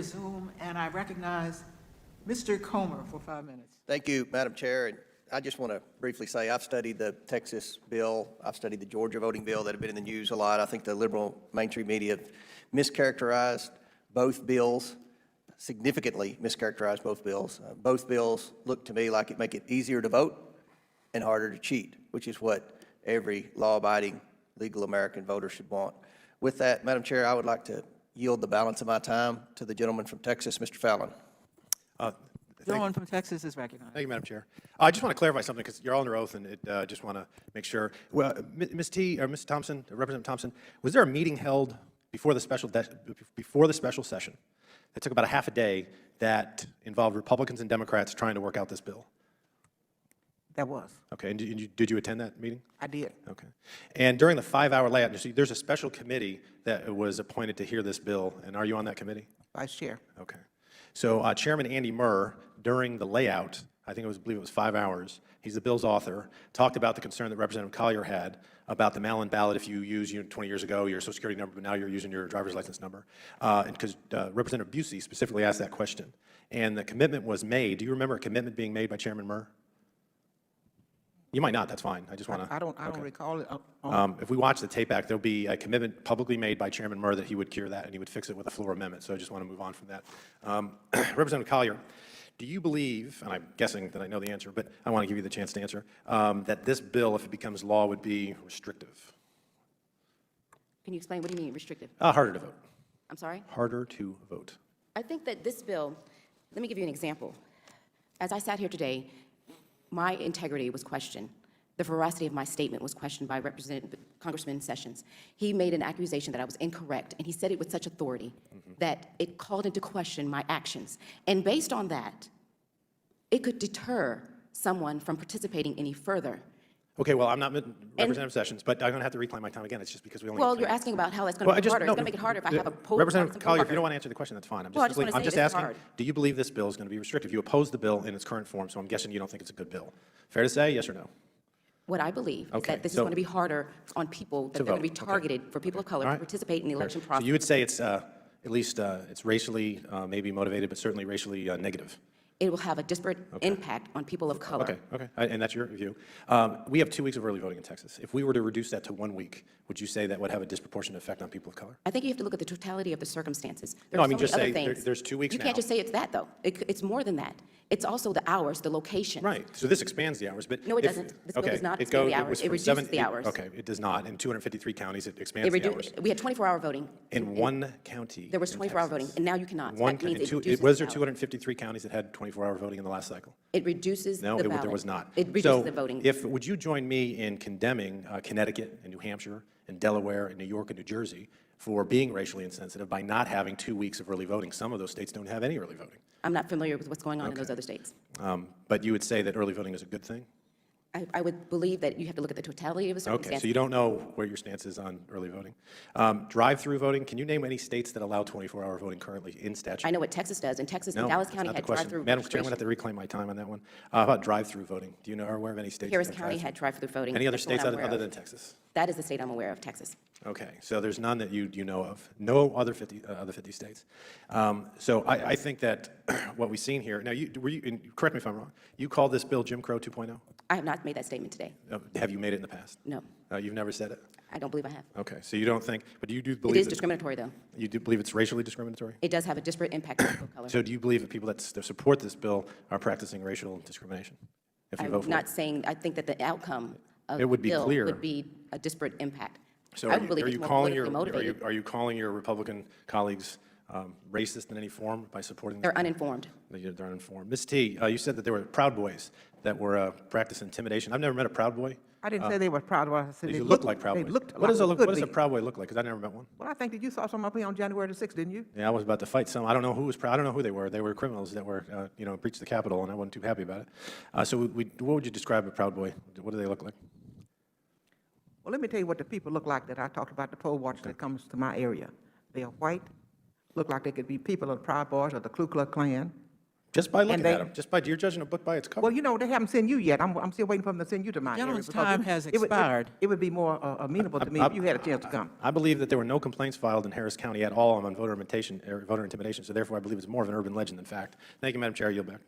Zoom, and I recognize Mr. Comer for 5 minutes. Thank you, Madam Chair. And I just want to briefly say I've studied the Texas bill. I've studied the Georgia voting bill that have been in the news a lot. I think the liberal mainstream media have mischaracterized both bills, significantly mischaracterized both bills. Both bills look to me like it make it easier to vote and harder to cheat, which is what every law-abiding, legal American voter should want. With that, Madam Chair, I would like to yield the balance of my time to the gentleman from Texas, Mr. Fallon. Gentleman from Texas is recognized. Thank you, Madam Chair. I just want to clarify something because you're all under oath, and just want to make sure. Well, Ms. T or Ms. Thompson, Representative Thompson, was there a meeting held before the special session that took about a half a day that involved Republicans and Democrats trying to work out this bill? That was. Okay, and did you attend that meeting? I did. Okay. And during the 5-hour layout, you see, there's a special committee that was appointed to hear this bill, and are you on that committee? Vice Chair. Okay. So Chairman Andy Murr, during the layout, I believe it was 5 hours, he's the bill's author, talked about the concern that Representative Collier had about the mail-in ballot if you use 20 years ago your Social Security number, but now you're using your driver's license number. And because Representative Busey specifically asked that question. And the commitment was made. Do you remember a commitment being made by Chairman Murr? You might not, that's fine. I just want to. I don't recall it. If we watch the tape back, there'll be a commitment publicly made by Chairman Murr that he would cure that and he would fix it with a floor amendment. So I just want to move on from that. Representative Collier, do you believe, and I'm guessing that I know the answer, but I want to give you the chance to answer, that this bill, if it becomes law, would be restrictive? Can you explain what do you mean restrictive? Harder to vote. I'm sorry? Harder to vote. I think that this bill, let me give you an example. As I sat here today, my integrity was questioned. The veracity of my statement was questioned by Congressman Sessions. He made an accusation that I was incorrect, and he said it with such authority that it called into question my actions. And based on that, it could deter someone from participating any further. Okay, well, I'm not Representative Sessions, but I'm going to have to reclaim my time again. It's just because we only have Well, 10 you're minutes. asking about how that's going to make it harder. It's going to make it harder if I have a poll. Representative Collier, if you don't want to answer the question, that's fine. I'm just asking, hard. do you believe this bill is going to be restrictive? You oppose the bill in its current form, so I'm guessing you don't think it's a good bill. Fair to say, yes or no? What I believe is Okay, that this is so- going to be harder on people, that they're going to be vote, okay. targeted for people of color All to right. participate in the election So process. you would say it's at least it's racially maybe motivated, but certainly racially negative. It will have a disparate impact on people of color. Okay, and that's your view. We have 2 weeks of early voting in Texas. If we were to reduce that to 1 week, would you say that would have a disproportionate effect on people of color? I think you have to look at the totality of the circumstances. There No, are I mean, so just many say other things. there's 2 weeks You now. can't just say it's that, though. It's more than that. It's also the hours, the location. Right, so this expands the hours, but No, it if- doesn't. This bill okay, does not it expand the goes- hours. was It from reduces the hours. Okay, it does not. In 253 counties, it It expands the hours. we had 24-hour voting. In one county. There was in 24-hour Texas. voting, and now you cannot. One, That means it two, reduces was there the hours. 253 counties that had 24-hour voting in the last cycle? It reduces No, the ballot. there was not. It reduces So the voting. would you join me in condemning Connecticut and New Hampshire and Delaware and New York and New Jersey for being racially insensitive by not having 2 weeks of early voting? Some of those states don't have any early voting. I'm not familiar with what's going on in those other states. But you would say that early voting is a good thing? I would believe that you have to look at the totality of the Okay, circumstances. so you don't know where your stance is on early voting. Drive-through voting, can you name any states that allow 24-hour voting currently in statute? I know what Texas does. In Texas, No, and Dallas that's County not the had question. drive-through Madam Chair, I'm going to have to registration. reclaim my time on that one. How about drive-through voting? Do you know, are aware of any states? Harris that have County drive-through? had drive-through voting. Any other That's the one states I'm aware other of. than Texas? That is the state I'm aware of, Texas. Okay, so there's none that you know of, no other 50 states. So I think that what we've seen here, now and correct me if I'm wrong, you called this bill Jim Crow 2.0? I have not made that statement today. Have you made it in the past? No, You've never said it? I don't believe I have. Okay, so you don't think, but you do It believe is that- discriminatory, though. You do believe it's racially discriminatory? It does have a disparate impact on people of color. So do you believe that people that support this bill are practicing racial discrimination? If you vote I'm for not it? saying, I think that the outcome of It the would be bill clear. would be a disparate impact. So I are would believe you it's more calling politically motivated. are you calling your Republican colleagues racist in any form by supporting this They're bill? uninformed. They're uninformed. Ms. T, you said that there were Proud Boys that were practicing intimidation. I've never met a Proud Boy. I didn't say they were proud of us. I said They they look like Proud they Boys. looked What does like what does a good Proud Boy look like? Because I never met one. Well, I think that you saw some up here on January the 6th, didn't you? Yeah, I was about to fight some. I don't know who was proud. I don't know who they were. They were criminals that were, breached the Capitol, and I wasn't too happy about it. So what would you describe a Proud Boy? What do they look like? Well, let me tell you what the people look like that I talked about, the poll watcher that comes to my area. They are white, look like they could be people of the Proud Boys or the Ku Klux Klan. Just by looking they- at them, you're judging a book by its cover. Well, they haven't sent you yet. I'm still waiting for them to send you to my area. Gentleman's because time has expired. It would be more amenable to me if you had a chance to come. I believe that there were no complaints filed in Harris County at all on voter intimidation, so therefore I believe it's more of an urban legend than fact. Thank you, Madam Chair. I yield back.